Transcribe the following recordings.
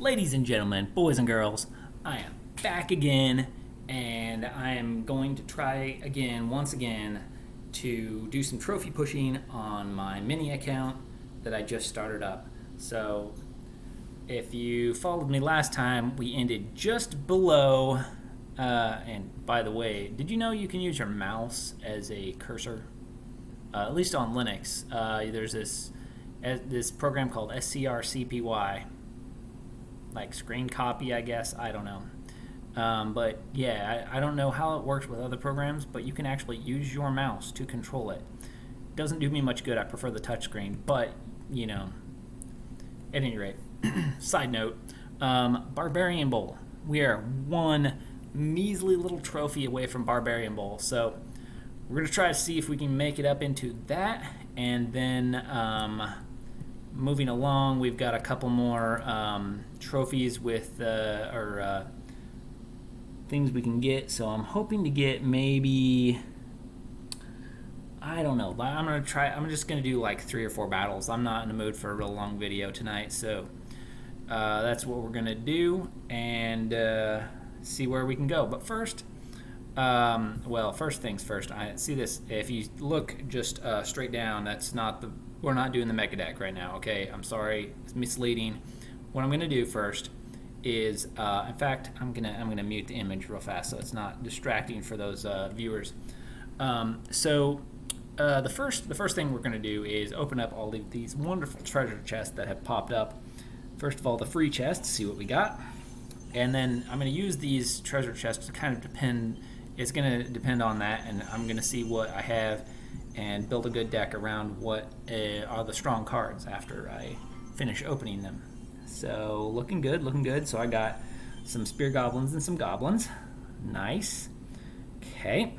Ladies and gentlemen, boys and girls, I am back again, and I am going to try again, once again, to do some trophy pushing on my mini account that I just started up. So, if you followed me last time, we ended just below, and by the way, did you know you can use your mouse as a cursor? At least on Linux, there's this program called SCRCPY, like screen copy, I guess. I don't know. But yeah, I don't know how it works with other programs, but you can actually use your mouse to control it. Doesn't do me much good. I prefer the touchscreen, but you know, at any rate, side note, Barbarian Bowl. We are one measly little trophy away from Barbarian Bowl, so we're going to try to see if we can make it up into that, and then moving along, we've got a couple more trophies with or things we can get. So I'm hoping to get maybe, I don't know. I'm just gonna do like 3 or 4 battles. I'm not in the mood for a real long video tonight, so that's what we're gonna do and see where we can go. But first, well, first things first. I see this. If you look just straight down, that's not the. We're not doing the mega deck right now. Okay, I'm sorry, it's misleading. What I'm gonna do first is, in fact, I'm gonna mute the image real fast so it's not distracting for those viewers. So the first thing we're gonna do is open up all of these wonderful treasure chests that have popped up. First of all, the free chest, see what we got, and then I'm gonna use these treasure chests to kind of depend. It's gonna depend on that, and I'm gonna see what I have and build a good deck around what are the strong cards after I finish opening them. So looking good, looking good. So I got some spear goblins and some goblins. Nice. Okay.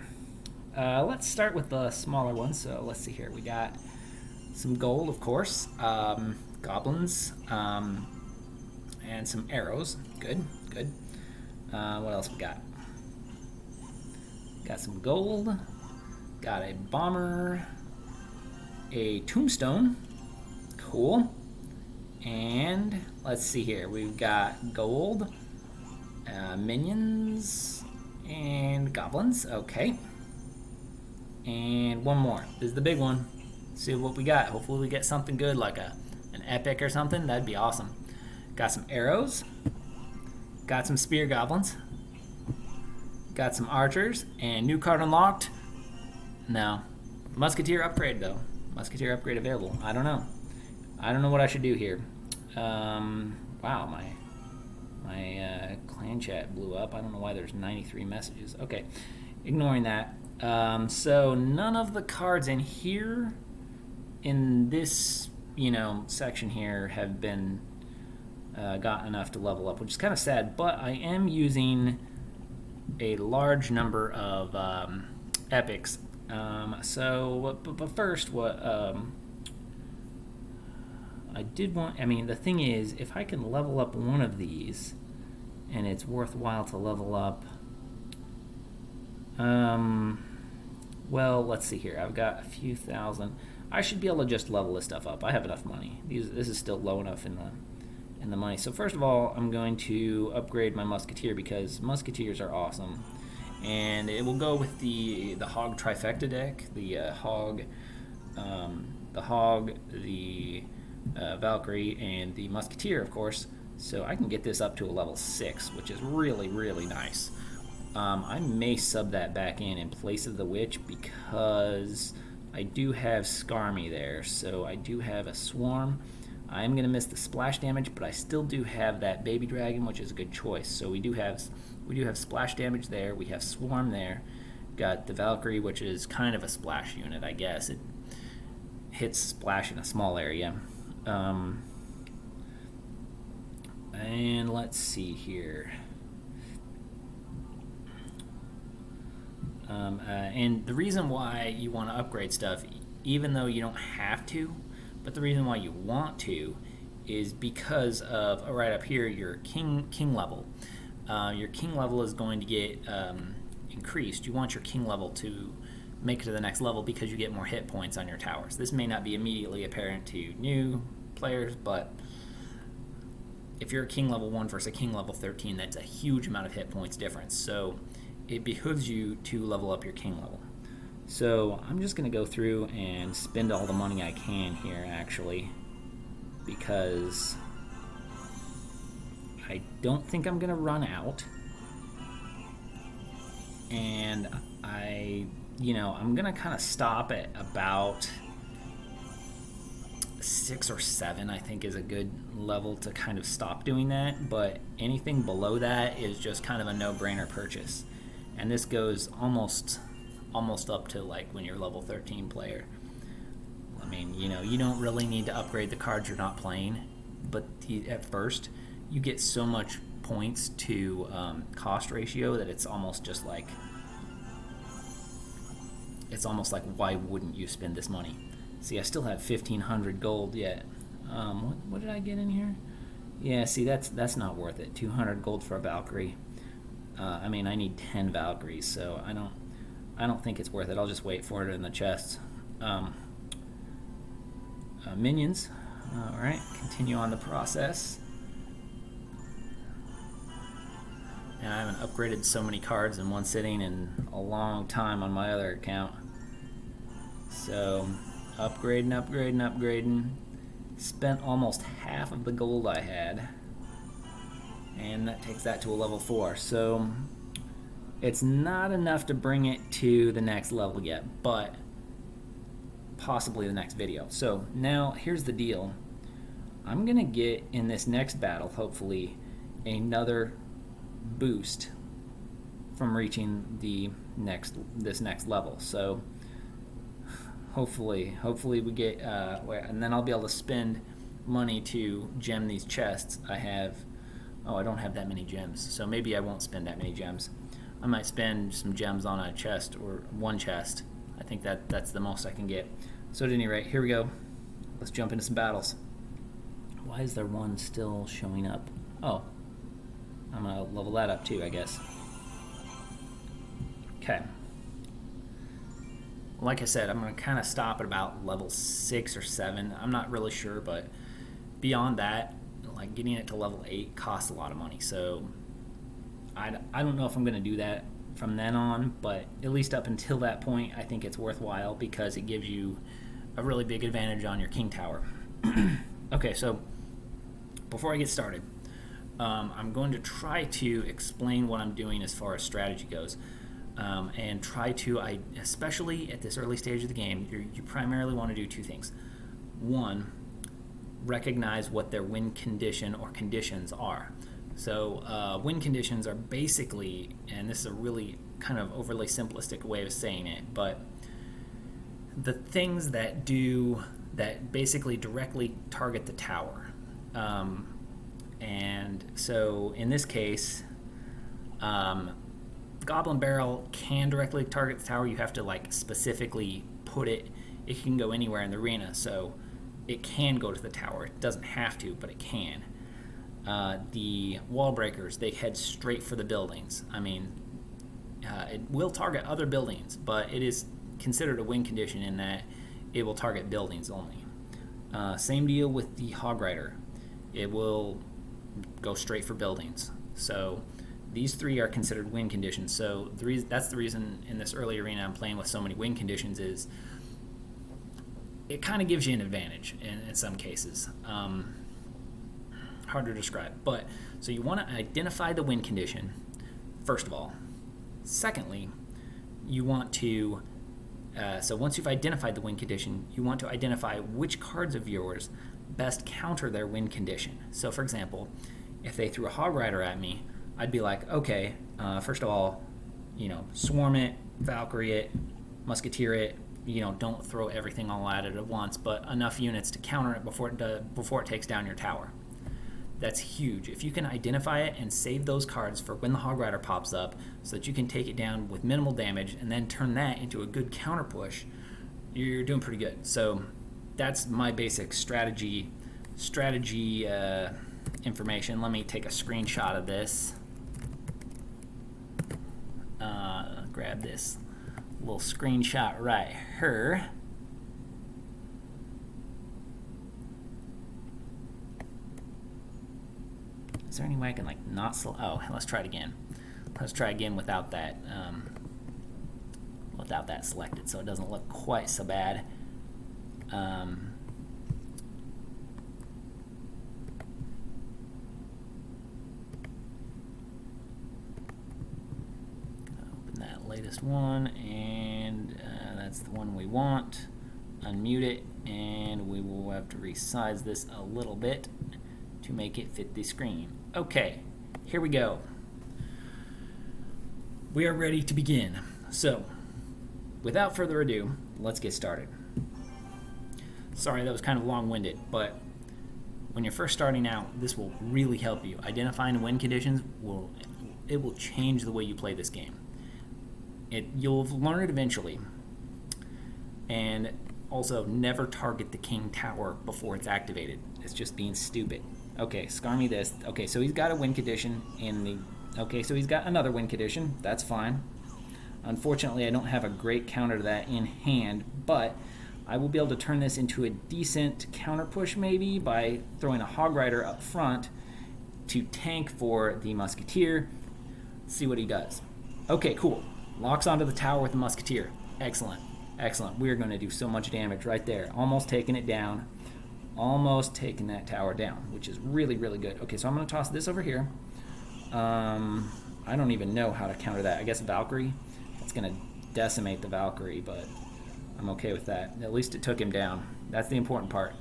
Let's start with the smaller ones. So let's see here. We got some gold, of course, goblins, and some arrows. Good, good. What else we got? Got some gold. Got a bomber, a tombstone, cool, and let's see here, we've got gold, minions, and goblins, okay, and one more, this is the big one, see what we got. Hopefully we get something good like an epic or something, that'd be awesome. Got some arrows, got some spear goblins, got some archers, and new card unlocked. No. Musketeer upgrade, though. Musketeer upgrade available. I don't know. I don't know what I should do here. Wow, my clan chat blew up. I don't know why there's 93 messages. Okay, ignoring that. So none of the cards in here, in this, section here, have been gotten enough to level up, which is kind of sad. But I am using a large number of epics. But first, what I did want, the thing is, if I can level up one of these, and it's worthwhile to level up, well, let's see here, I've got a few thousand, I should be able to just level this stuff up, I have enough money, this is still low enough in the money. So first of all, I'm going to upgrade my musketeer, because musketeers are awesome. And it will go with the hog trifecta deck, the hog, the Valkyrie, and the musketeer, of course. So I can get this up to a level 6, which is really, really nice. I may sub that back in place of the witch, because I do have Skarmy there. So I do have a swarm. I'm going to miss the splash damage, but I still do have that baby dragon, which is a good choice. So we do have splash damage there. We have swarm there. Got the Valkyrie, which is kind of a splash unit, I guess. It hits splash in a small area. And let's see here. And the reason why you want to upgrade stuff, even though you don't have to, but the reason why you want to is because of, right up here, your king level. Your king level is going to get increased. You want your king level to make it to the next level because you get more hit points on your towers. This may not be immediately apparent to new players, but if you're a king level 1 versus a king level 13, that's a huge amount of hit points difference. So it behooves you to level up your king level. So I'm just going to go through and spend all the money I can here, actually, because I don't think I'm going to run out. And I'm going to kind of stop at about 6 or 7, I think, is a good level to kind of stop doing that. But anything below that is just kind of a no-brainer purchase. And this goes almost up to like when you're level 13 player. I mean, you don't really need to upgrade the cards you're not playing, but at first you get so much points to cost ratio that it's almost like why wouldn't you spend this money? See, I still have 1,500 gold yet. What did I get in here? Yeah, see, that's not worth it. 200 gold for a Valkyrie. I mean, I need 10 Valkyries, so I don't think it's worth it. I'll just wait for it in the chests. Minions. All right, continue on the process. And I haven't upgraded so many cards in one sitting in a long time on my other account. So, upgrading. Spent almost half of the gold I had. And that takes that to a level 4. So, it's not enough to bring it to the next level yet, but possibly the next video. So, now, here's the deal. I'm going to get, in this next battle, hopefully, another boost from reaching this next level. So hopefully we get and then I'll be able to spend money to gem these chests. I don't have that many gems, so maybe I won't spend that many gems. I might spend some gems on a chest or one chest. I think that's the most I can get. So at any rate, here we go. Let's jump into some battles. Why is there one still showing up? Oh, I'm going to level that up too, I guess. Okay. Like I said, I'm going to kind of stop at about level 6 or 7. I'm not really sure, but beyond that, like getting it to level 8 costs a lot of money. So I don't know if I'm going to do that from then on, but at least up until that point, I think it's worthwhile because it gives you a really big advantage on your king tower. Okay, so before I get started, I'm going to try to explain what I'm doing as far as strategy goes, and try to, especially at this early stage of the game, you primarily want to do two things. One, recognize what their win condition or conditions are. So win conditions are basically, and this is a really kind of overly simplistic way of saying it, but the things that basically directly target the tower. And so in this case, Goblin Barrel can directly target the tower. You have to like specifically put it. It can go anywhere in the arena, so it can go to the tower. It doesn't have to, but it can. The wall breakers, they head straight for the buildings. I mean, it will target other buildings, but it is considered a win condition in that it will target buildings only. Same deal with the Hog Rider. It will go straight for buildings. So these three are considered win conditions. So that's the reason in this early arena I'm playing with so many win conditions is it kind of gives you an advantage in some cases. Hard to describe. But so you want to identify the win condition, first of all. Secondly, you want to, so once you've identified the win condition, you want to identify which cards of yours best counter their win condition. So for example, if they threw a Hog Rider at me, I'd be like, okay, first of all, swarm it, Valkyrie it, Musketeer it, don't throw everything all at it at once, but enough units to counter it before it takes down your tower. That's huge. If you can identify it and save those cards for when the Hog Rider pops up so that you can take it down with minimal damage and then turn that into a good counter push, you're doing pretty good. So that's my basic strategy information. Let me take a screenshot of this. Grab this little screenshot right here. Is there any way I can like not oh, let's try it again. Let's try again without that selected, so it doesn't look quite so bad. Open that latest one, and that's the one we want. Unmute it, and we will have to resize this a little bit to make it fit the screen. Okay, here we go. We are ready to begin. So, without further ado, let's get started. Sorry, that was kind of long-winded, but when you're first starting out, this will really help you. Identifying win conditions will change the way you play this game. You'll learn it eventually. And also, never target the king tower before it's activated. It's just being stupid. Okay, scar me this. Okay, so he's got a win condition in the... Okay, so he's got another win condition. That's fine. Unfortunately, I don't have a great counter to that in hand, but I will be able to turn this into a decent counter push maybe by throwing a Hog Rider up front to tank for the Musketeer. See what he does. Okay, cool. Locks onto the tower with the Musketeer. Excellent. Excellent. We're going to do so much damage right there. Almost taking it down. Almost taking that tower down, which is really, really good. Okay, so I'm going to toss this over here. I don't even know how to counter that. I guess Valkyrie. That's going to decimate the Valkyrie, but I'm okay with that. At least it took him down. That's the important part.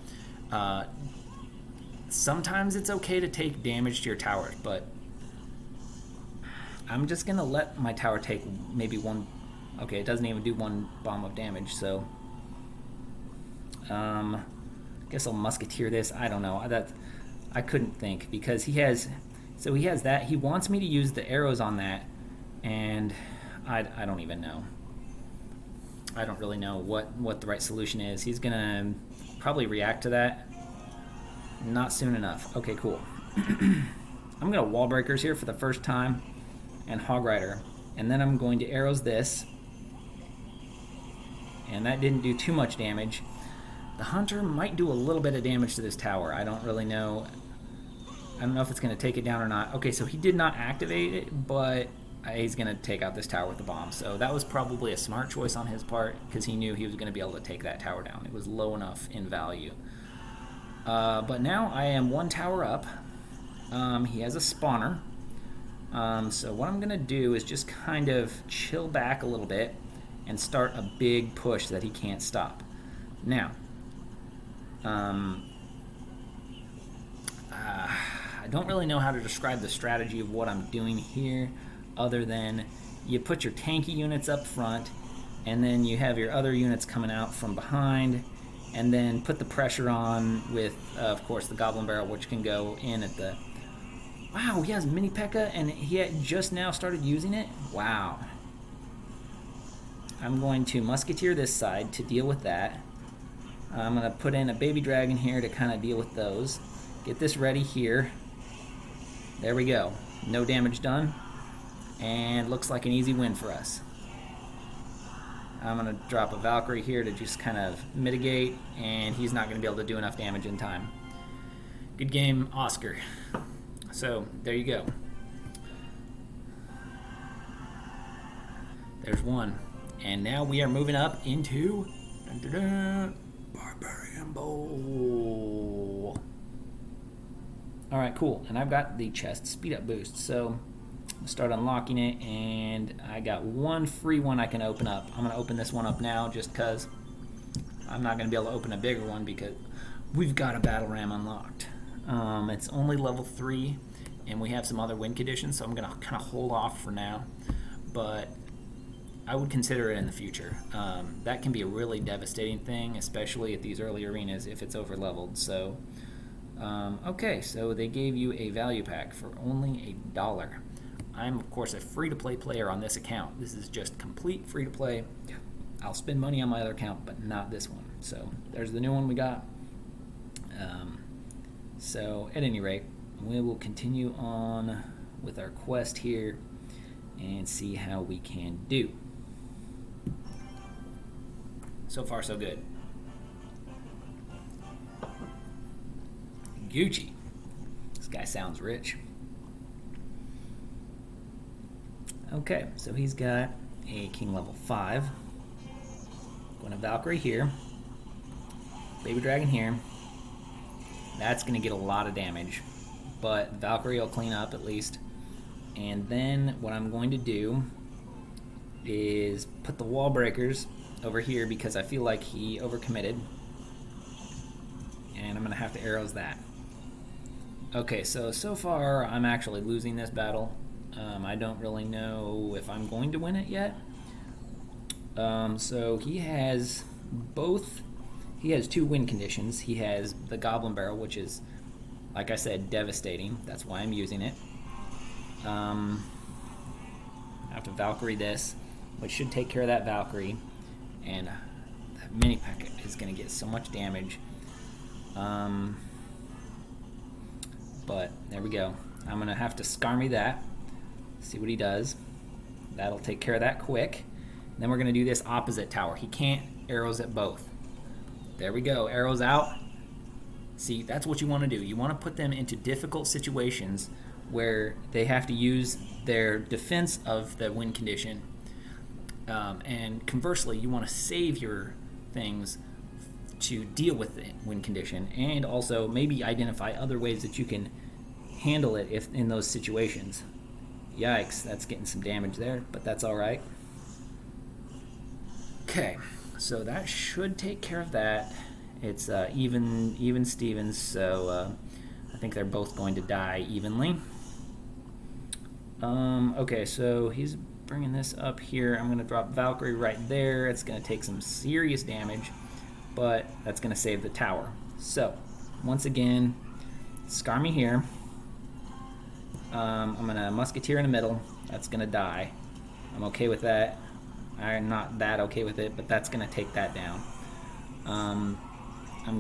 Sometimes it's okay to take damage to your towers, but I'm just going to let my tower take maybe one... Okay, it doesn't even do one bomb of damage, so... guess I'll Musketeer this. I don't know. I couldn't think, because he has... So he has that. He wants me to use the arrows on that, and I don't even know. I don't really know what the right solution is. He's going to probably react to that. Not soon enough. Okay, cool. I'm going to Wall Breakers here for the first time, and Hog Rider. And then I'm going to arrows this. And that didn't do too much damage. The Hunter might do a little bit of damage to this tower. I don't really know. I don't know if it's going to take it down or not. Okay, so he did not activate it, but he's going to take out this tower with the bomb. So that was probably a smart choice on his part, because he knew he was going to be able to take that tower down. It was low enough in value. But now I am one tower up. He has a spawner. So what I'm going to do is just kind of chill back a little bit and start a big push that he can't stop. Now, I don't really know how to describe the strategy of what I'm doing here, other than you put your tanky units up front, and then you have your other units coming out from behind, and then put the pressure on with, of course, the Goblin Barrel, which can go in at the... Wow, he has Mini P.E.K.K.A, and he had just now started using it? Wow. I'm going to Musketeer this side to deal with that. I'm going to put in a Baby Dragon here to kind of deal with those. Get this ready here. There we go. No damage done. And looks like an easy win for us. I'm going to drop a Valkyrie here to just kind of mitigate, and he's not going to be able to do enough damage in time. Good game, Oscar. So, there you go. There's one. And now we are moving up into Barbarian Bowl. Alright, cool. And I've got the chest speed up boost. So, I'll start unlocking it, and I got one free one I can open up. I'm going to open this one up now just because I'm not going to be able to open a bigger one because we've got a Battle Ram unlocked. It's only level 3, and we have some other win conditions, so I'm going to kind of hold off for now. But I would consider it in the future. That can be a really devastating thing, especially at these early arenas if it's over leveled. So, okay, so they gave you a value pack for only $1. I'm, of course, a free-to-play player on this account. This is just complete free-to-play. I'll spend money on my other account, but not this one. So there's the new one we got. So at any rate, we will continue on with our quest here and see how we can do. So far, so good. Gucci. This guy sounds rich. Okay, so he's got a king level 5. Going to Valkyrie here. Baby Dragon here. That's going to get a lot of damage, but Valkyrie will clean up at least. And then what I'm going to do is put the wall breakers over here because I feel like he overcommitted. And I'm going to have to arrows that. Okay, so far I'm actually losing this battle. I don't really know if I'm going to win it yet. So he has two win conditions. He has the Goblin Barrel, which is, like I said, devastating. That's why I'm using it. I have to Valkyrie this, which should take care of that Valkyrie. And that mini packet is going to get so much damage. But there we go. I'm going to have to Skarmy that. See what he does. That'll take care of that quick. Then we're going to do this opposite tower. He can't arrows at both. There we go. Arrows out. See, that's what you want to do. You want to put them into difficult situations where they have to use their defense of the win condition. And conversely, you want to save your things to deal with the win condition, and also maybe identify other ways that you can handle it if in those situations. Yikes, that's getting some damage there, but that's all right. Okay, so that should take care of that. It's even Stevens, so I think they're both going to die evenly. Okay, so he's bringing this up here. I'm going to drop Valkyrie right there. It's going to take some serious damage, but that's going to save the tower. So, once again, Skarmy here. I'm going to Musketeer in the middle. That's going to die. I'm okay with that. I'm not that okay with it, but that's going to take that down. I'm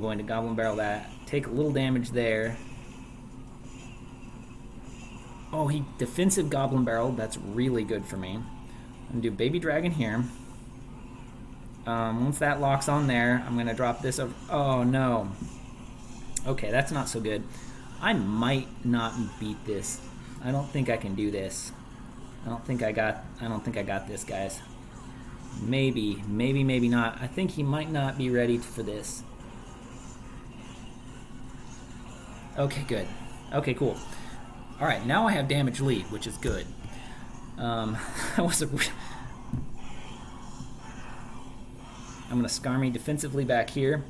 going to Goblin Barrel that. Take a little damage there. Oh, he defensive Goblin Barrel. That's really good for me. I'm going to do Baby Dragon here. Once that locks on there, I'm going to drop this over. Oh, no. Okay, that's not so good. I might not beat this. I don't think I can do this. I don't think I got this, guys. Maybe not. I think he might not be ready for this. Okay, good. Okay, cool. All right, now I have damage lead, which is good. I'm going to Skarmy defensively back here.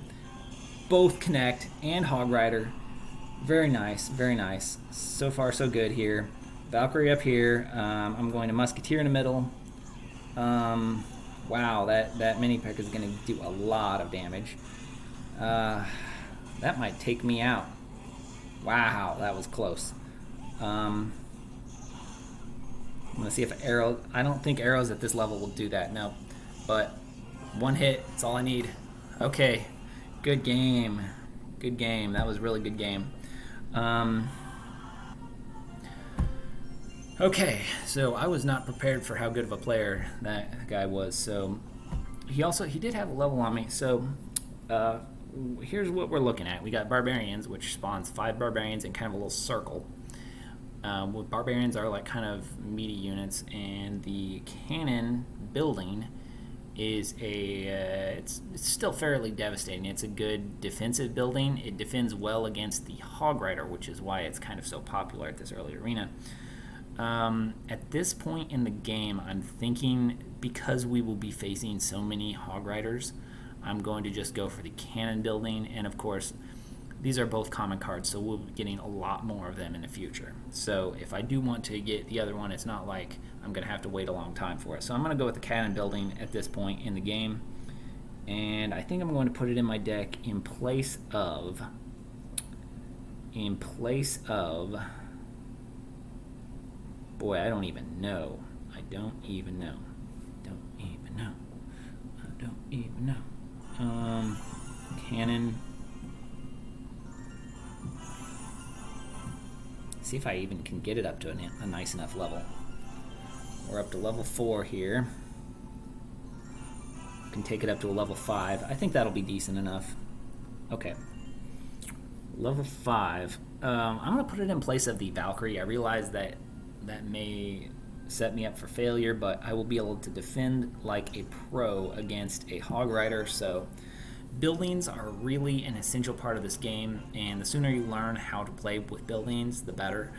Both connect and Hog Rider. Very nice, very nice. So far, so good here. Valkyrie up here. I'm going to Musketeer in the middle. Wow, that mini pick is going to do a lot of damage. That might take me out. Wow, that was close. I'm going to see if arrows... I don't think arrows at this level will do that, no. But one hit, that's all I need. Okay, good game. Good game. That was a really good game. Okay, so I was not prepared for how good of a player that guy was. So he did have a level on me. So here's what we're looking at. We got Barbarians, which spawns 5 Barbarians in kind of a little circle. What Barbarians are like kind of meaty units, and the cannon building is it's still fairly devastating. It's a good defensive building. It defends well against the Hog Rider, which is why it's kind of so popular at this early arena. At this point in the game, I'm thinking because we will be facing so many Hog Riders, I'm going to just go for the cannon building, and of course these are both common cards, so we'll be getting a lot more of them in the future. So if I do want to get the other one, it's not like I'm going to have to wait a long time for it. So I'm going to go with the cannon building at this point in the game. And I think I'm going to put it in my deck in place of... Boy, I don't even know. I don't even know. Cannon... See if I even can get it up to a nice enough level. We're up to level 4 here. Can take it up to a level 5. I think that'll be decent enough. Okay. Level 5. I'm going to put it in place of the Valkyrie. I realize that may set me up for failure, but I will be able to defend like a pro against a hog rider. So buildings are really an essential part of this game, and the sooner you learn how to play with buildings, the better.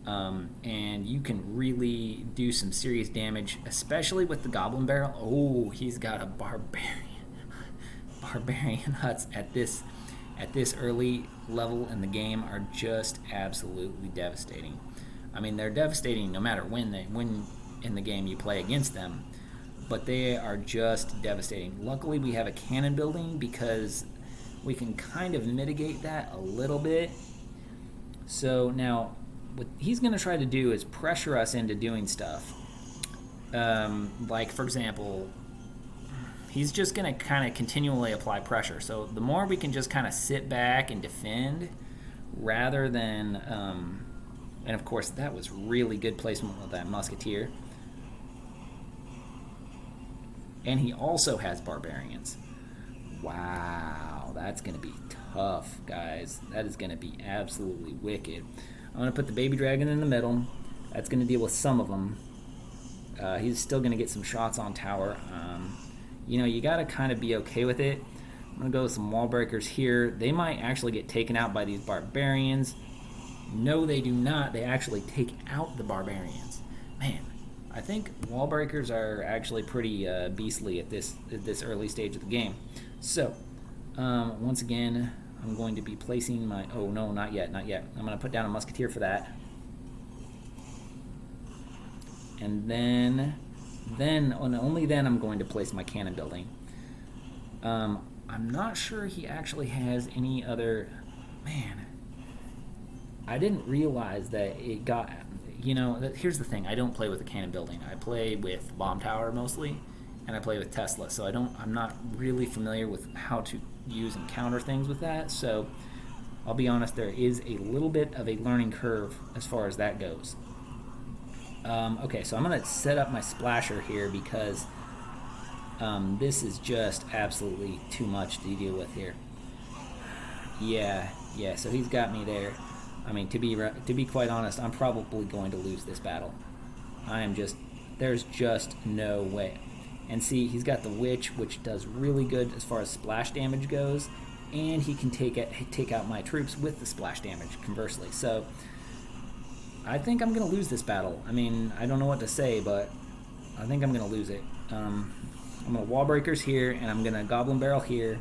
And you can really do some serious damage, especially with the goblin barrel. Oh, he's got a barbarian huts at this early level in the game are just absolutely devastating. I mean, they're devastating no matter when in the game you play against them, but they are just devastating. Luckily, we have a cannon building because we can kind of mitigate that a little bit. So now what he's going to try to do is pressure us into doing stuff. Like, for example, he's just going to kind of continually apply pressure. So the more we can just kind of sit back and defend rather than... and, of course, that was really good placement with that musketeer. And he also has barbarians. Wow, that's going to be tough, guys. That is going to be absolutely wicked. I'm going to put the baby dragon in the middle. That's going to deal with some of them. He's still going to get some shots on tower. You got to kind of be okay with it. I'm going to go with some wall breakers here. They might actually get taken out by these barbarians. No, they do not. They actually take out the barbarians. Man, I think wall breakers are actually pretty beastly at this early stage of the game. So, once again, I'm going to be placing my... Oh, no, not yet. I'm going to put down a musketeer for that. And then and only then I'm going to place my cannon building. I'm not sure he actually has any other... Man, I didn't realize that it got... here's the thing. I don't play with a cannon building. I play with bomb tower mostly, and I play with Tesla. So I'm not really familiar with how to use and counter things with that. So I'll be honest, there is a little bit of a learning curve as far as that goes. Okay, so I'm going to set up my splasher here because this is just absolutely too much to deal with here. Yeah, so he's got me there. I mean, to be quite honest, I'm probably going to lose this battle. There's just no way. And see, he's got the witch, which does really good as far as splash damage goes, and he can take out my troops with the splash damage, conversely. So I think I'm going to lose this battle. I mean, I don't know what to say, but I think I'm going to lose it. I'm going to wall breakers here, and I'm going to goblin barrel here,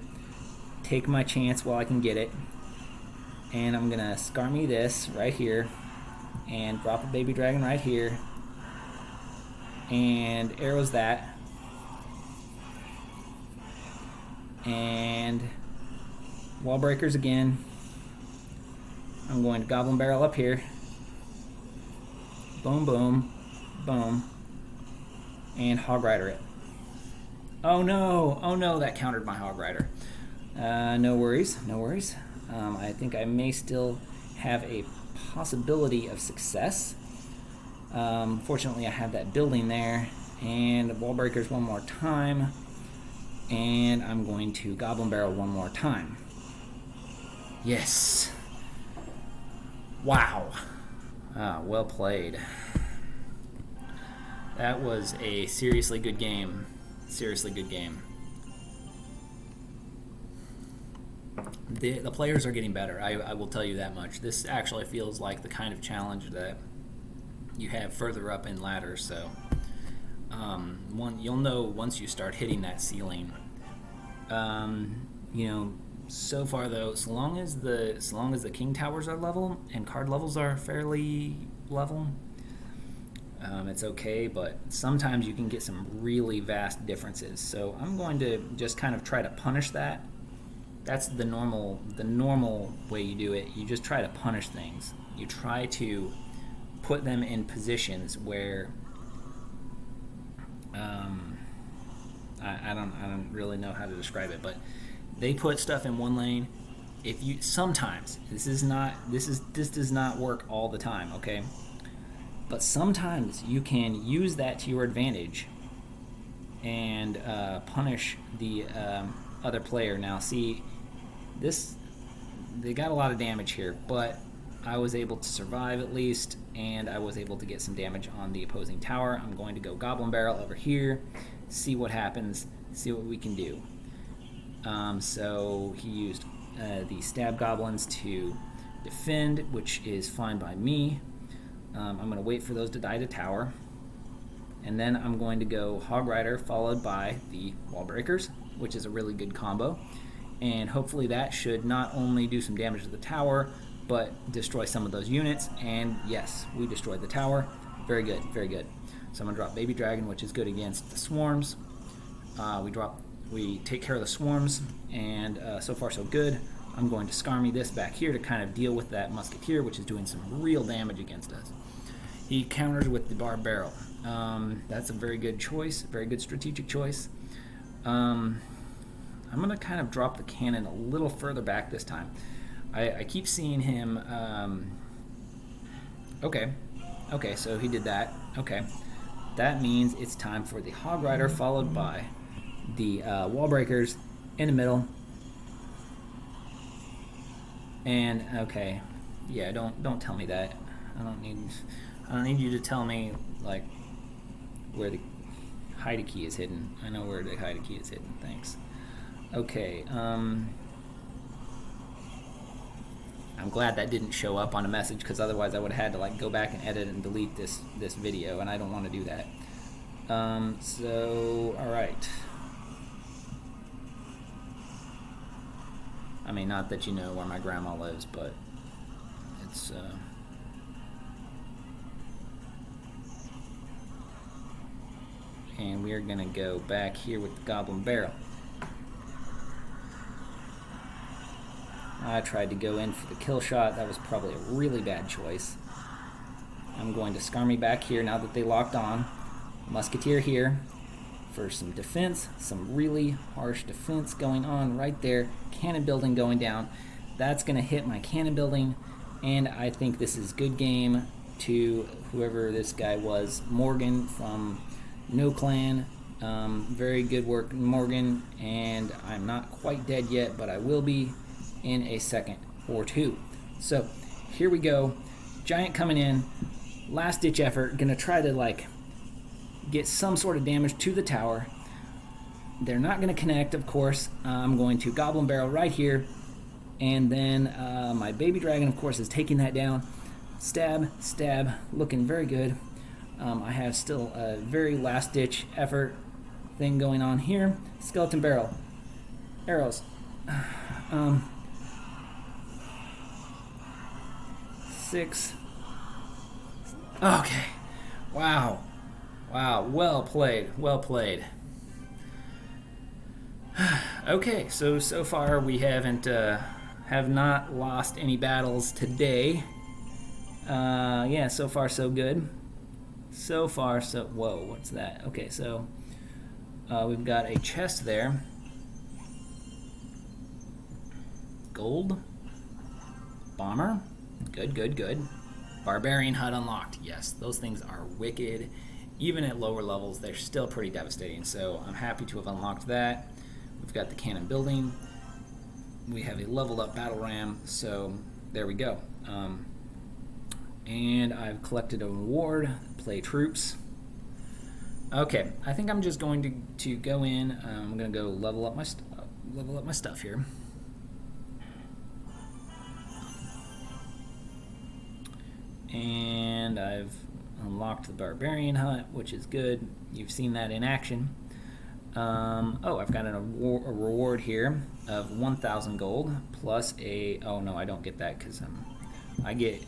take my chance while I can get it, and I'm going to Skarmy this right here, and drop a baby dragon right here, and arrows that, and wall breakers again. I'm going to goblin barrel up here. Boom, boom, boom, and hog rider it. Oh no, that countered my hog rider. No worries. I think I may still have a possibility of success. Fortunately, I have that building there, and wall breakers one more time, and I'm going to goblin barrel one more time. Yes. Wow. Well played. That was a seriously good game. The players are getting better. I will tell you that much. This actually feels like the kind of challenge that you have further up in ladders. So you'll know once you start hitting that ceiling. So far though, so long as the king towers are level and card levels are fairly level, it's okay. But sometimes you can get some really vast differences. So I'm going to just kind of try to punish that. That's the normal way you do it. You just try to punish things. You try to put them in positions where I don't really know how to describe it, but they put stuff in one lane. Sometimes this does not work all the time, okay? But sometimes you can use that to your advantage and punish the other player. Now, see, they got a lot of damage here, but I was able to survive at least, and I was able to get some damage on the opposing tower. I'm going to go Goblin Barrel over here, see what happens, see what we can do. So he used the Stab Goblins to defend, which is fine by me. I'm going to wait for those to die to tower. And then I'm going to go Hog Rider followed by the Wall Breakers, which is a really good combo. And hopefully that should not only do some damage to the tower, but destroy some of those units. And yes, we destroyed the tower. Very good, very good. So I'm going to drop Baby Dragon, which is good against the swarms. We take care of the swarms, and so far so good. I'm going to Skarmy this back here to kind of deal with that Musketeer, which is doing some real damage against us. He counters with the Barb Barrel. That's a very good choice, very good strategic choice. I'm going to kind of drop the cannon a little further back this time. I keep seeing him... Okay, so he did that. Okay, that means it's time for the Hog Rider followed by the Wall Breakers in the middle. And okay, yeah, don't tell me that. I don't need you to tell me like where the hide key is hidden. I know where the hide key is hidden. Thanks. Okay. I'm glad that didn't show up on a message, because otherwise I would have had to like go back and edit and delete this video, and I don't want to do that. So all right. I mean, not that you know where my grandma lives, but it's and we're gonna go back here with the Goblin Barrel. I tried to go in for the kill shot. That was probably a really bad choice. I'm going to Skarmy back here now that they locked on. Musketeer here for some defense, some really harsh defense going on right there. Cannon building going down. That's going to hit my cannon building, and I think this is good game to whoever this guy was, Morgan from No Clan. Very good work, Morgan, and I'm not quite dead yet, but I will be in a second or two. So here we go. Giant coming in, last ditch effort, gonna try to like get some sort of damage to the tower. They're not gonna connect, of course. I'm going to Goblin Barrel right here, and then my Baby Dragon, of course, is taking that down. Stab, stab, looking very good. I have still a very last ditch effort thing going on here. Skeleton Barrel, arrows. 6. Okay. Wow. Well played. Okay, so far we have not lost any battles today. Yeah, so far so good. Whoa, what's that? Okay, so we've got a chest there. Gold. Bomber. Good. Barbarian hut unlocked. Yes, those things are wicked. Even at lower levels, they're still pretty devastating. So I'm happy to have unlocked that. We've got the cannon building. We have a leveled up battle ram. So there we go. And I've collected a reward. Play troops. Okay, I think I'm just going to go in. I'm going to go level up my stuff here. And I've unlocked the Barbarian hut, which is good. You've seen that in action. Oh, I've got a reward here of 1,000 gold plus a... Oh no, I don't get that because I get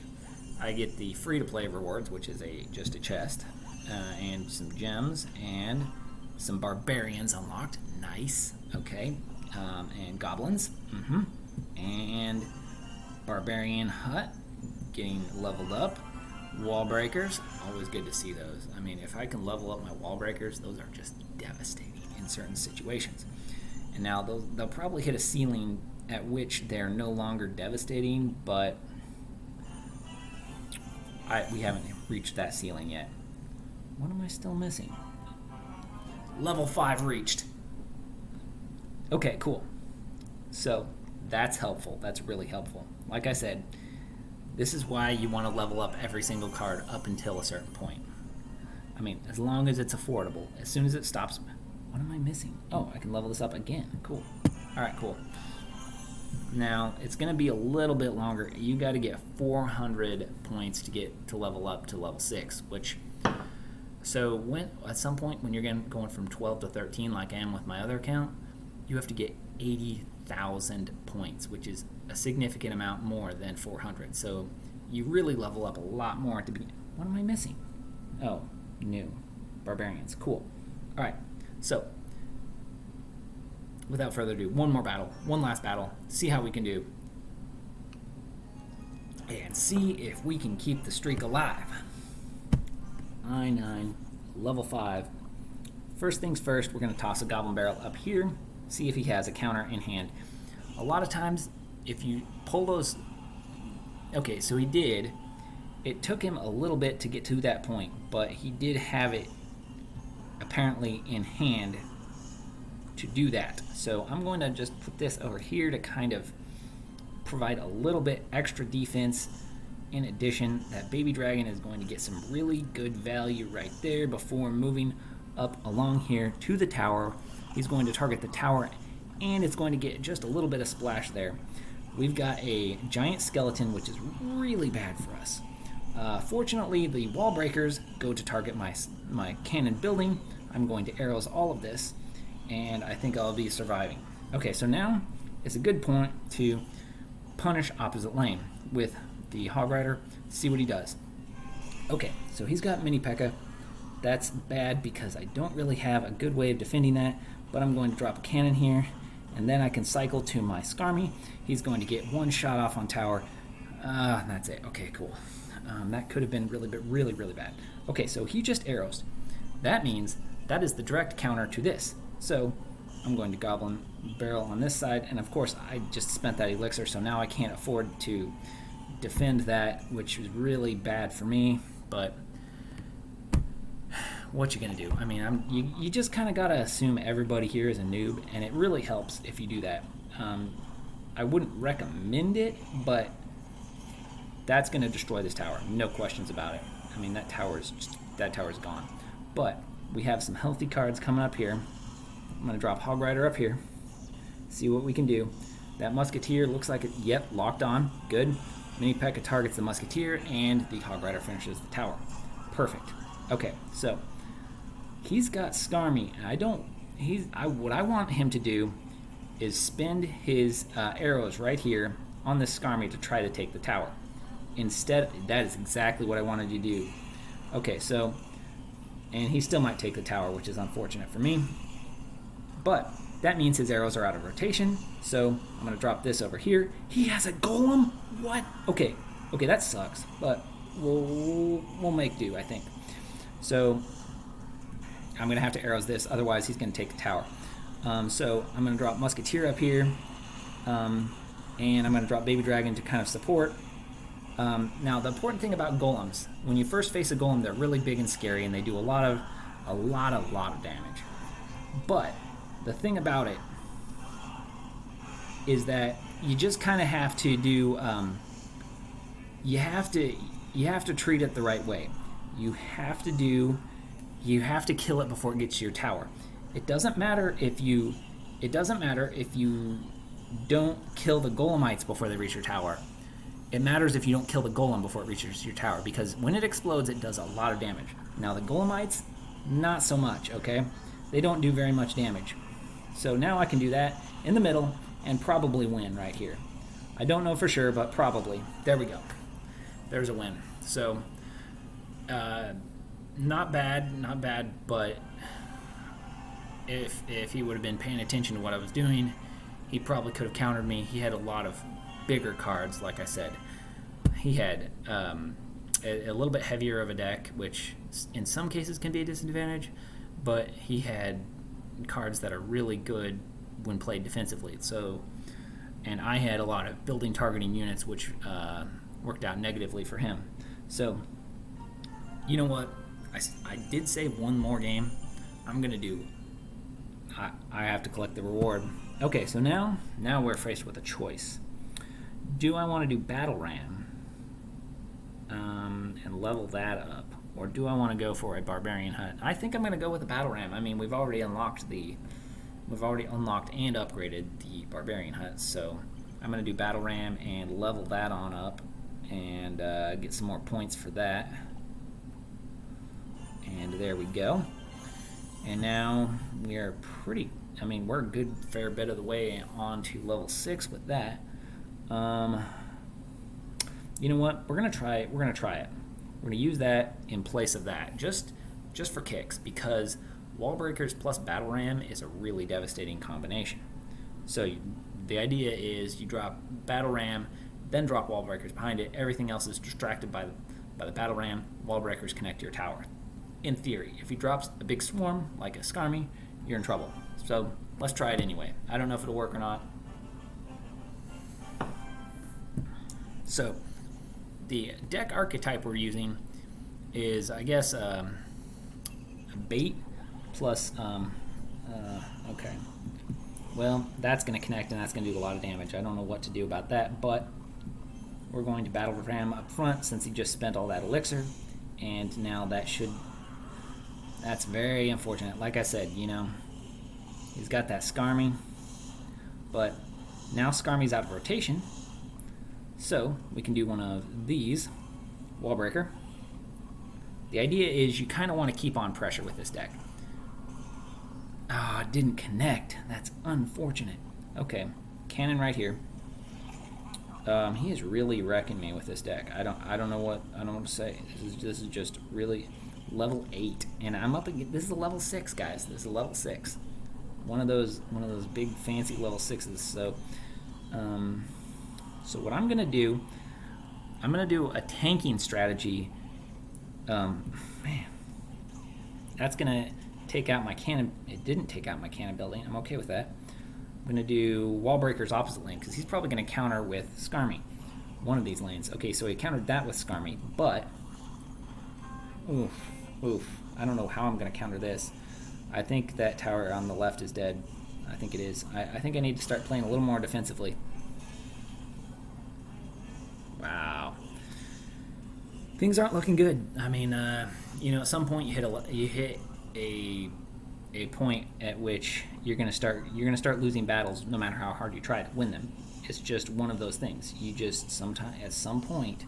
the free-to-play rewards, which is just a chest, and some gems and some barbarians unlocked. Nice. Okay, and goblins. And barbarian hut. Getting leveled up. Wall breakers, always good to see those. I mean, if I can level up my wall breakers, those are just devastating in certain situations. And now they'll probably hit a ceiling at which they're no longer devastating, but we haven't reached that ceiling yet. What am I still missing? Level 5 reached. Okay, cool. So that's helpful. That's really helpful. Like I said, This is why you want to level up every single card up until a certain point. I mean, as long as it's affordable. As soon as it stops... What am I missing? Oh, I can level this up again. Cool. Alright, cool. Now, it's going to be a little bit longer. You got to get 400 points to get to level up to level 6, which... So, at some point, when you're going from 12 to 13, like I am with my other account, you have to get 80,000 points, which is a significant amount more than 400. So, you really level up a lot more at the beginning. What am I missing? Oh, new. Barbarians. Cool. Alright. So, without further ado, one last battle, see how we can do, and see if we can keep the streak alive. I9, level 5. First things first, we're going to toss a Goblin Barrel up here, see if he has a counter in hand. A lot of times, if you pull those... Okay, so he did. It took him a little bit to get to that point, but he did have it apparently in hand to do that. So I'm going to just put this over here to kind of provide a little bit extra defense. In addition, that baby dragon is going to get some really good value right there before moving up along here to the tower. He's going to target the tower, and it's going to get just a little bit of splash there. We've got a giant skeleton, which is really bad for us. Fortunately, the wall breakers go to target my cannon building. I'm going to arrows all of this, and I think I'll be surviving. Okay, so now is a good point to punish opposite lane with the Hog Rider, see what he does. Okay, so he's got Mini P.E.K.K.A. That's bad because I don't really have a good way of defending that, but I'm going to drop a cannon here, and then I can cycle to my Skarmy. He's going to get one shot off on tower. That's it. Okay, cool. That could have been really bad. Okay, so he just arrows. That means that is the direct counter to this. So I'm going to Goblin Barrel on this side, and of course I just spent that elixir, so now I can't afford to defend that, which is really bad for me, but what you gonna do? I mean, you just kind of gotta assume everybody here is a noob, and it really helps if you do that. I wouldn't recommend it, but that's gonna destroy this tower, no questions about it. I mean, that tower's gone. But we have some healthy cards coming up here. I'm gonna drop Hog Rider up here, see what we can do. That Musketeer looks like it, yep, locked on, good. Mini P.E.K.K.A. targets the Musketeer, and the Hog Rider finishes the tower. Perfect. Okay, so he's got Skarmy, and what I want him to do is spend his arrows right here on this Skarmy to try to take the tower. Instead, that is exactly what I wanted to do. Okay, so, and he still might take the tower, which is unfortunate for me, but that means his arrows are out of rotation, so I'm going to drop this over here. He has a golem? What? Okay, that sucks, but we'll make do, I think. So I'm going to have to arrows this, otherwise he's going to take the tower. So I'm going to drop Musketeer up here, and I'm going to drop Baby Dragon to kind of support. Now, the important thing about golems, when you first face a golem, they're really big and scary, and they do a lot of damage. But the thing about it is that you just kind of have to do, you have to treat it the right way. You have to kill it before it gets to your tower. It doesn't matter if you don't kill the golemites before they reach your tower. It matters if you don't kill the golem before it reaches your tower, because when it explodes, it does a lot of damage. Now the golemites, not so much, okay? They don't do very much damage. So now I can do that in the middle and probably win right here. I don't know for sure, but probably. There we go. There's a win. So, not bad, but if he would have been paying attention to what I was doing, he probably could have countered me. He had a lot of bigger cards, like I said. He had a little bit heavier of a deck, which in some cases can be a disadvantage, but he had cards that are really good when played defensively. So, and I had a lot of building targeting units, which worked out negatively for him. So, you know what? I did save one more game. I'm gonna do. I have to collect the reward. Okay, so now we're faced with a choice. Do I want to do Battle Ram, and level that up, or do I want to go for a barbarian hut? I think I'm going to go with a battle ram. I mean, we've already unlocked and upgraded the barbarian hut, so I'm going to do battle ram and level that on up and get some more points for that. And there we go. And now we are we're a good fair bit of the way on to level 6 with that. You know what? We're gonna try it. We're gonna use that in place of that, just for kicks, because wall breakers plus battle ram is a really devastating combination. So the idea is you drop battle ram, then drop wall breakers behind it. Everything else is distracted by the battle ram. Wall breakers connect to your tower. In theory, if he drops a big swarm like a Skarmy, you're in trouble. So let's try it anyway. I don't know if it'll work or not. So the deck archetype we're using is, I guess, a bait plus, okay. Well, that's going to connect and that's going to do a lot of damage. I don't know what to do about that, but we're going to battle ram up front since he just spent all that elixir, and now that's very unfortunate. Like I said, he's got that Skarmy, but now Skarmy's out of rotation, so we can do one of these, wall breaker. The idea is you kind of want to keep on pressure with this deck. It didn't connect. That's unfortunate. Okay, cannon right here. He is really wrecking me with this deck. I don't know what to say. This is just really level 8, and I'm up against. This is a level 6, guys. This is a level 6. One of those big fancy level 6s. So, what I'm gonna do a tanking strategy. Man, that's gonna take out my cannon. It didn't take out my cannon building. I'm okay with that. I'm gonna do wall breakers opposite lane because he's probably gonna counter with Skarmy. One of these lanes. Okay, so he countered that with Skarmy, but oof. I don't know how I'm gonna counter this. I think that tower on the left is dead. I think it is. I think I need to start playing a little more defensively. Wow. Things aren't looking good. I mean, at some point you hit a point at which you're gonna start losing battles, no matter how hard you try to win them. It's just one of those things. You just at some point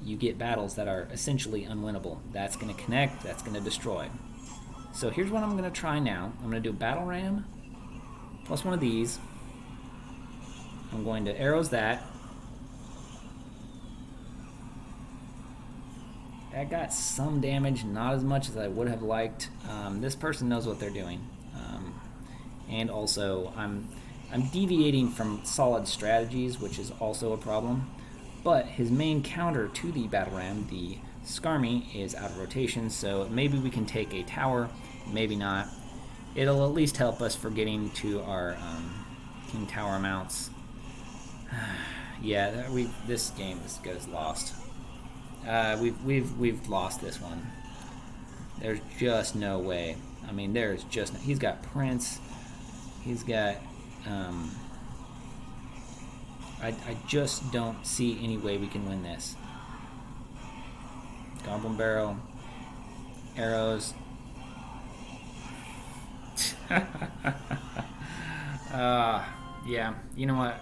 you get battles that are essentially unwinnable. That's gonna connect. That's gonna destroy. So here's what I'm gonna try now. I'm gonna do battle ram plus one of these. I'm going to arrows that. That got some damage, not as much as I would have liked. This person knows what they're doing, and also I'm deviating from solid strategies, which is also a problem. But his main counter to the battle ram, the Skarmy, is out of rotation, so maybe we can take a tower, maybe not. It'll at least help us for getting to our king tower mounts. Yeah, this game goes lost. We've lost this one. There's just no way. I mean, there's just he's got Prince. He's got. I just don't see any way we can win this. Goblin barrel, arrows. Yeah. You know what?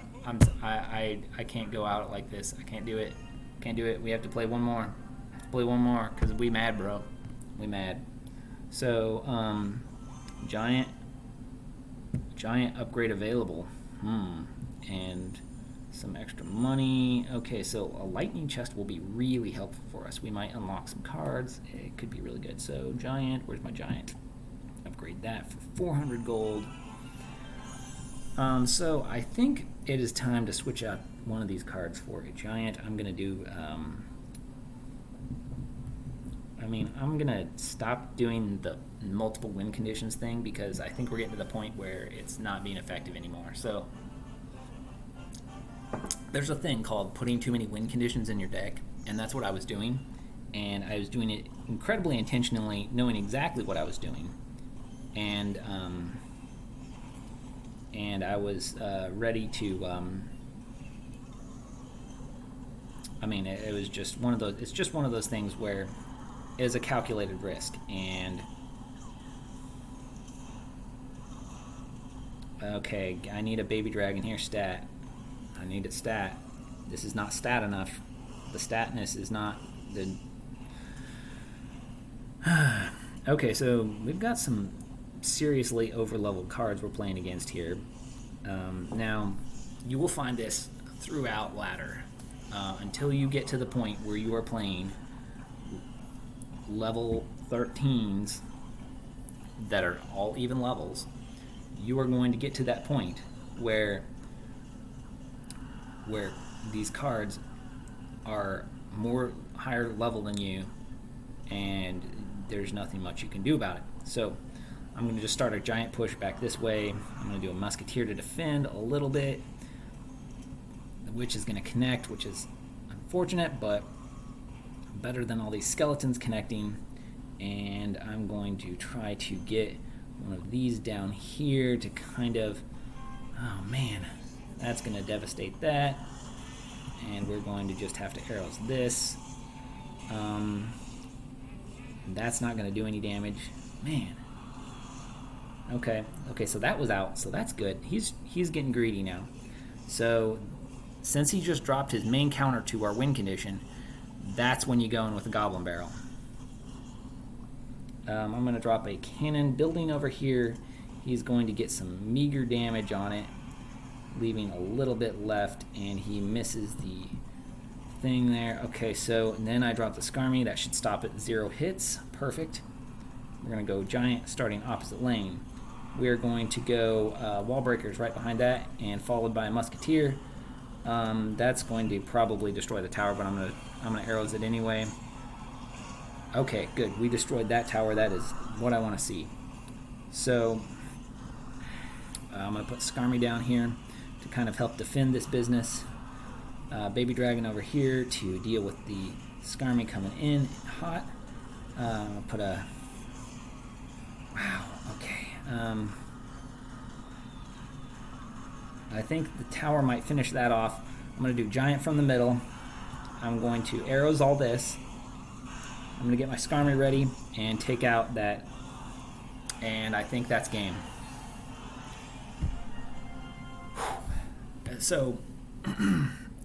I can't go out like this. I can't do it. Can't do it. We have to play one more. Because we mad, bro. We mad. So, giant upgrade available. And some extra money. Okay, so a lightning chest will be really helpful for us. We might unlock some cards. It could be really good. So, giant. Where's my giant? Upgrade that for 400 gold. So I think it is time to switch out one of these cards for a giant. I'm gonna do. I'm gonna stop doing the multiple win conditions thing because I think we're getting to the point where it's not being effective anymore. So there's a thing called putting too many win conditions in your deck, and that's what I was doing. And I was doing it incredibly intentionally, knowing exactly what I was doing, and I was ready to I mean, it was just one of those. It's just one of those things where it is a calculated risk. And okay, I need a baby dragon here. Stat. I need it stat. This is not stat enough. The statness is not the. Okay, so we've got some seriously over-leveled cards we're playing against here. Now, you will find this throughout ladder until you get to the point where you are playing level 13s that are all even levels. You are going to get to that point where these cards are more higher level than you, and there's nothing much you can do about it. So I'm going to just start a giant push back this way. I'm going to do a musketeer to defend a little bit. The witch is going to connect, which is unfortunate, but better than all these skeletons connecting. And I'm going to try to get one of these down here to kind of, oh man, that's going to devastate that. And we're going to just have to arrows this. That's not going to do any damage. Man. Okay, so that was out, so that's good. He's getting greedy now. So since he just dropped his main counter to our win condition, that's when you go in with a goblin barrel. I'm going to drop a cannon building over here. He's going to get some meager damage on it, leaving a little bit left, and he misses the thing there. Okay, so then I drop the Skarmy. That should stop at 0 hits. Perfect. We're going to go giant starting opposite lane. We are going to go wall breakers right behind that, and followed by a musketeer. That's going to probably destroy the tower, but I'm gonna arrows it anyway. Okay, good. We destroyed that tower. That is what I want to see. So I'm gonna put Skarmy down here to kind of help defend this business. Baby dragon over here to deal with the Skarmy coming in hot. I'll put a. Wow. Okay. I think the tower might finish that off. I'm going to do giant from the middle. I'm going to arrows all this. I'm going to get my Skarmy ready and take out that. And I think that's game. So,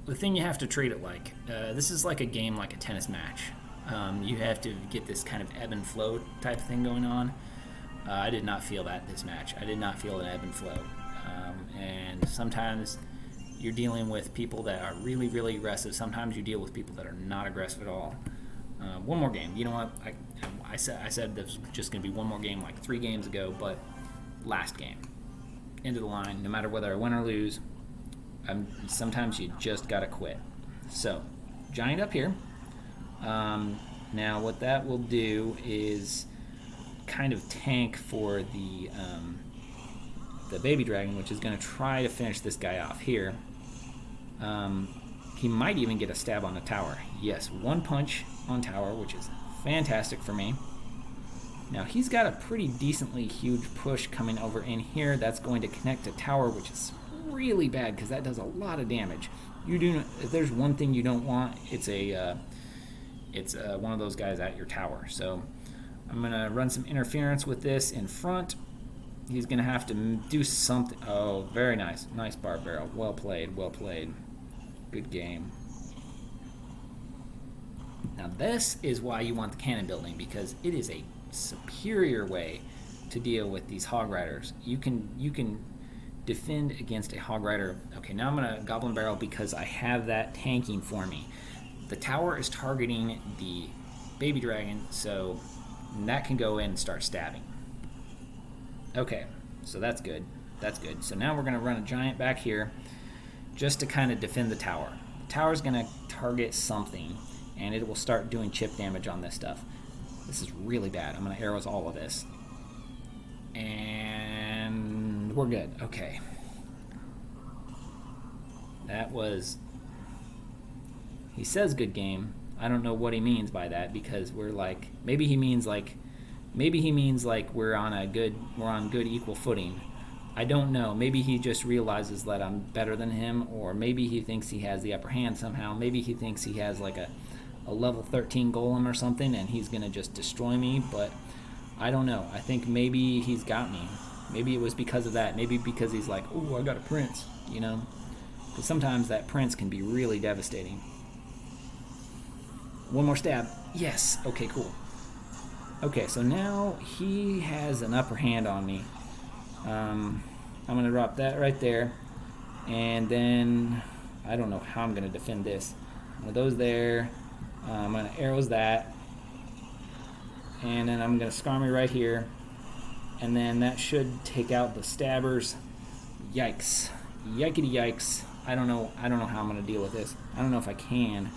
the thing you have to treat it like, this is like a game like a tennis match. You have to get this kind of ebb and flow type thing going on. I did not feel that this match. I did not feel an ebb and flow. And sometimes you're dealing with people that are really, really aggressive. Sometimes you deal with people that are not aggressive at all. One more game. You know what? I said this was just going to be one more game like 3 games ago, but last game. End of the line. No matter whether I win or lose, sometimes you just got to quit. So, giant up here. Now what that will do is kind of tank for the baby dragon, which is going to try to finish this guy off here. He might even get a stab on the tower. Yes, 1 punch on tower, which is fantastic for me. Now he's got a pretty decently huge push coming over in here. That's going to connect to tower, which is really bad because that does a lot of damage. If there's one thing you don't want, it's one of those guys at your tower. So I'm going to run some interference with this in front. He's going to have to do something. Oh, very nice. Nice bar barrel. Well played, well played. Good game. Now this is why you want the cannon building, because it is a superior way to deal with these hog riders. You can defend against a hog rider. Okay, now I'm going to goblin barrel because I have that tanking for me. The tower is targeting the baby dragon, so that can go in and start stabbing. Okay, so that's good. That's good. So now we're going to run a giant back here just to kind of defend the tower. The tower's going to target something, and it will start doing chip damage on this stuff. This is really bad. I'm going to arrows all of this. And we're good. Okay. That was... He says good game. I don't know what he means by that, because we're like... Maybe he means like we're on good equal footing. I don't know. Maybe he just realizes that I'm better than him, or maybe he thinks he has the upper hand somehow. Maybe he thinks he has like a level 13 golem or something and he's going to just destroy me, but I don't know. I think maybe he's got me. Maybe it was because of that. Maybe because he's like, oh, I got a prince, you know? Because sometimes that prince can be really devastating. One more stab. Yes. Okay, cool. Okay, so now he has an upper hand on me. I'm going to drop that right there. And then I don't know how I'm going to defend this. One of those there. I'm going to arrows that. And then I'm going to scar me right here. And then that should take out the stabbers. Yikes. Yikety yikes. I don't know how I'm going to deal with this. I don't know if I can.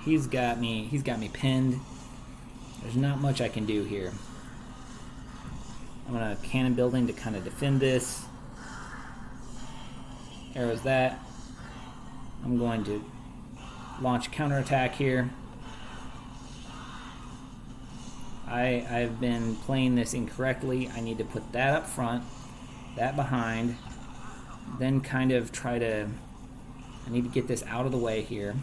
He's got me pinned. There's not much I can do here. I'm going to cannon building to kind of defend this. Arrows that. I'm going to launch counterattack here. I've been playing this incorrectly. I need to put that up front, that behind, then kind of try to... I need to get this out of the way here.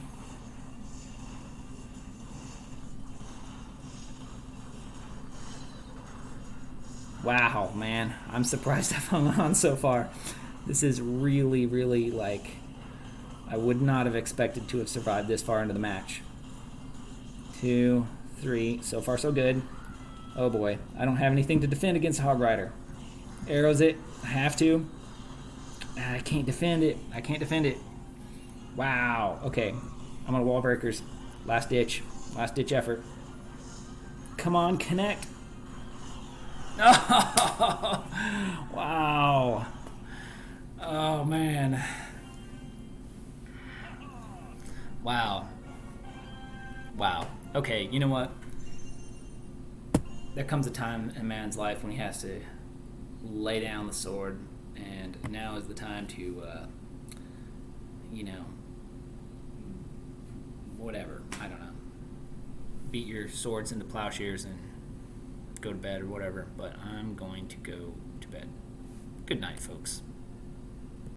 Wow, man. I'm surprised I've hung on so far. This is really, really, like... I would not have expected to have survived this far into the match. 2, 3. So far, so good. Oh, boy. I don't have anything to defend against Hog Rider. Arrows it. I have to. I can't defend it. I can't defend it. Wow. Okay. I'm on wall breakers. Last ditch. Last ditch effort. Come on, connect. Oh, wow. Oh, man. Wow. Wow. Okay, you know what? There comes a time in a man's life when he has to lay down the sword, and now is the time to, you know, whatever. I don't know. Beat your swords into plowshares and go to bed or whatever, but I'm going to go to bed. Good night, folks.